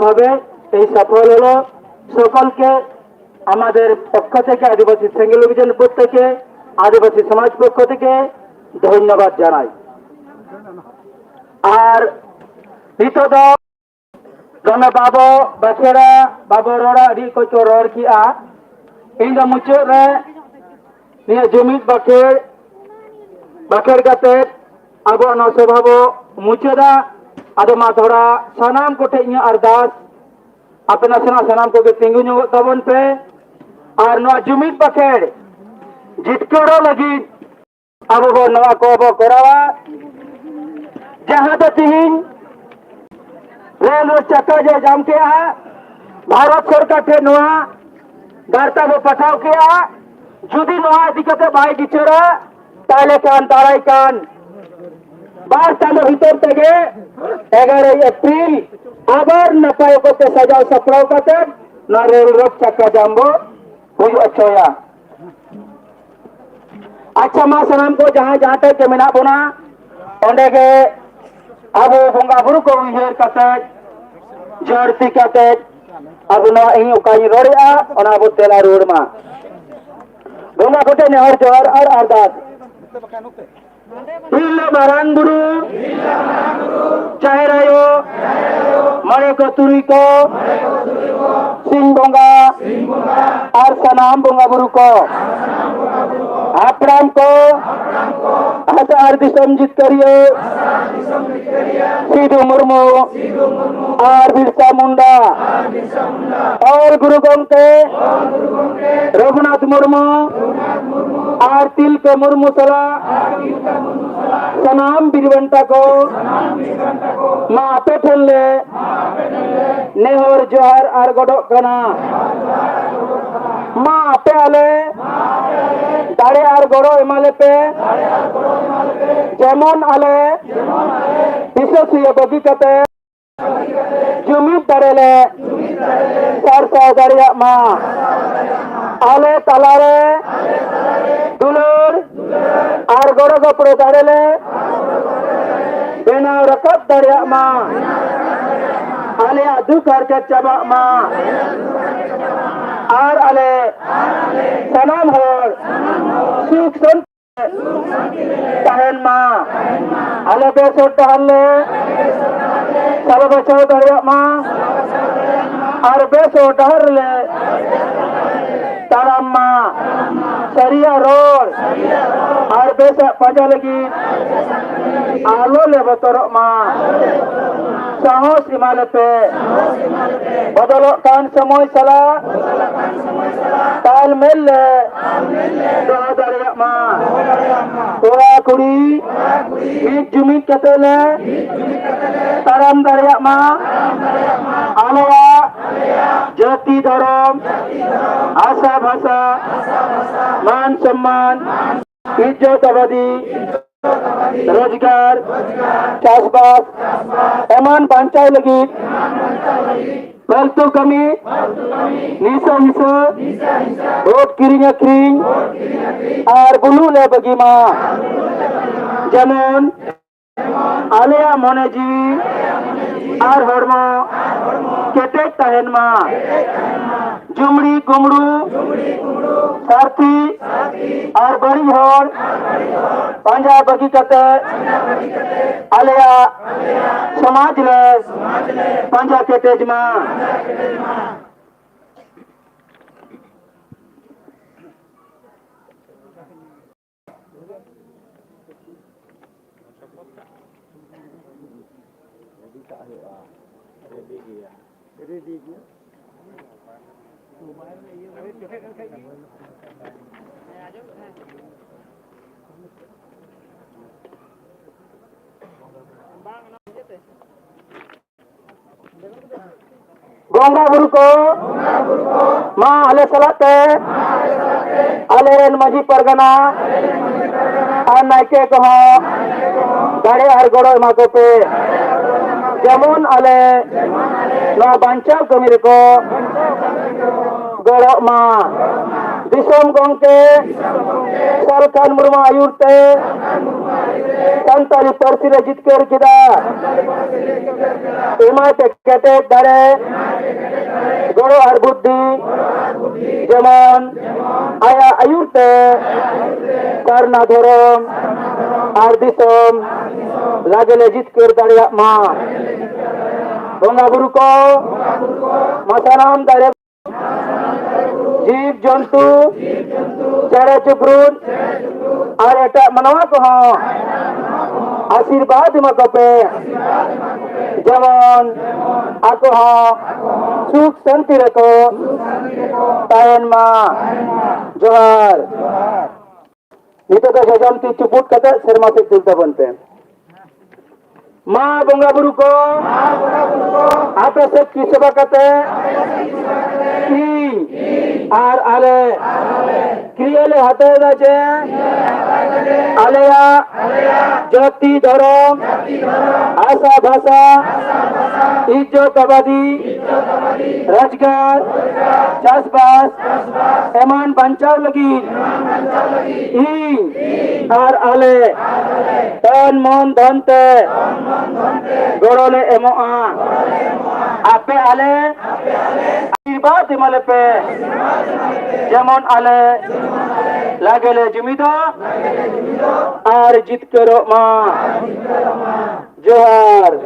ভাবে এই সফল হলো। সকলকে আমাদের পক্ষ থেকে, আদিবাসী সেঙ্গেল অভিযান পক্ষ থেকে, আদিবাসী সমাজ পক্ষ থেকে ধন্যবাদ জানাই। আর নিতদ dona babo bakera babo rora di ko ror ki a inga mucuk re ni jumit baker kate abo no sebabo mucada ado ma thora sanam kote nya ardas apna sanam ko ke tingu nyu tabon pe ar no jumit baker jitkoro lagi abo bo no ko bo korawa jaha do tihin rail चक्का जो जाम किया है भारत सरकार के नोआ गार्ता वो पठाव किया जुदी नोआ दिक्कते भाई बिचरा ताले कान ताराई कान बार ताले भीतर तगे 11 अप्रैल आबर नपाय को ते सजाव सप्राव कते ना रेल रोड चक्का जाम्बो हुई अच्छोया। अच्छा मा सनाम को जहां जहां तक के मिना बोना ओंडे के अब बोंगा बुरु को उहेर कते जर्ती कते अब ना इन उकाई रोड़िया और अब तेला रोड मा बोंगा कोटे ने हर जोर और अरदास हिल्ला मारांग बुरु चाहेरायो मरे को तुरी को सिंह बोंगा और सनाम बोंगा बुरु को आपराम को हजार दिसम जित करियो सीधु मुर्मू और बिरसा मुंडा और गुरु गोमते रघुनाथ मुर्मू और तिलक मुर्मू सला सनाम बिरवंटा को माँ पे ठल्ले नेहर जोहर और गोडो कना माँ पे आले दाड़े और गोड़ो एमाले पे जेमन आले विशेष बगी कते जुमित दाड़ेले सरसा दाड़िया माँ आले तलारे दुलुर और गोड़ो गोपड़ो दाड़ेले बेनाव रकब दाड़िया माँ आले अदु करके चबा माँ और आले सनाम होर सुख सन तहन माँ आले बेसोट टहले सब बचाओ दरिया माँ और बेसोट टहले ताराम माँ सरिया रोड और बेसा पंजा लगी आलो ले बतरो माँ साहस हिमालय पे बदलो कान समय सला ताल मेल दोहा दरिया माँ तोरा कुड़ी एक जुमी कतेले ताराम दरिया माँ आलवा जाति धर्म आशा भाषा मान सम्मान इज्जत अवधि रोजगार चाषबास एमान बांचाई लगी फालतू कमी निशा हिस्सा वोट किरिंग अखरिंग और बुलू ले बगी मा जेमन आलिया मने जीवी और हरमो केटेक तहन मा जुमड़ी कुमड़ू सारथी और बड़ी होड़ पंजा बगी कते आलिया समाज ले पंजा के तेजमा गोंगा बुरु को माँ आले सलाते आले रेन मजी परगना और नाइके कहो गाड़े हर गोड़ो मा को पे जेमन आले नो बांचाव कमिर को गोड़ो मा Disom गongke Salkan Murma Ayurte Santali Persile Jitkar Kida Imate Ketek Dare Goro Ar Buddhi Jeman Aya Ayurte Karna Dhorom Ar Disom Lagele Jitkar Dare Ma Bonga Guru Ko Masanam Dare जीव जंतु चेहरे चुपरूट और एटा मनवा को आशीर्वाद मकपे जेमन आको सुख शांति रखो तायन मा जोहार नितो तो सजमती चुपुट कते शर्मा से तुलता बनते माँ बोंगा बुरु को आपे से किसबा कते আর আলে ক্রিয়ালে হাতে যাচ্ছে আলেয়া জাতি ধর্ম আশা ভাষা ইজ্জত আবাদি রোজগার চাষবাস এমন বাঞ্চাও লাগি আর আলে তন মন ধনতে গড়লে এমোয়া আপে আলে आशीर्वाद हिमालय पे जेमन आले लागेले जुमिदा और जित करो माँ जोहार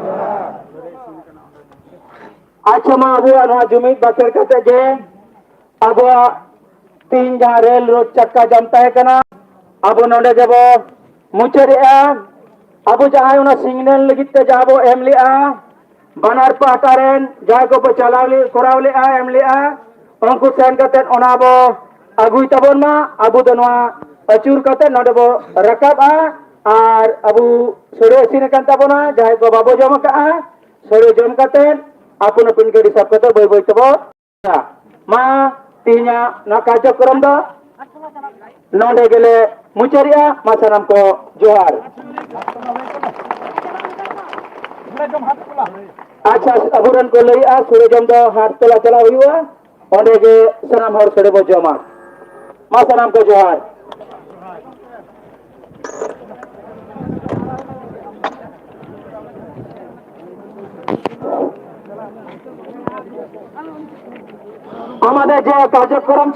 अच्छा माँ अबू अनवा जुमिद बकर कहते जे अबू तीन जहाँ रेल रोड चक्का जमता है कना अबू नोडे जब मुचरे अबू जहाँ उन्हें सिग्नल लगी ते जाबो एम लिया बानार पाटारेन जहाँ को चलावले कोरावले एमले उनको सेन कते ओनाबो अगुई तबन मा अबू दनवा अचूर कते नडे बो रकाब और अबू सोरे सिने कान तबना जहाँ को बाबो जमा का सोरे जम कते अपन अपन के सब कते बय बय तबो मा तीना ना कार्यक्रम दो नोडे गेले मुचरिया मासनाम को जोहार अच्छा अबुरन को लइया सूर्यजम दो हाथ तला चला हुआ ओंडे के सनाम हर सड़े बो जमा मा सनाम को जोहार আমাদের যে কার্যক্রম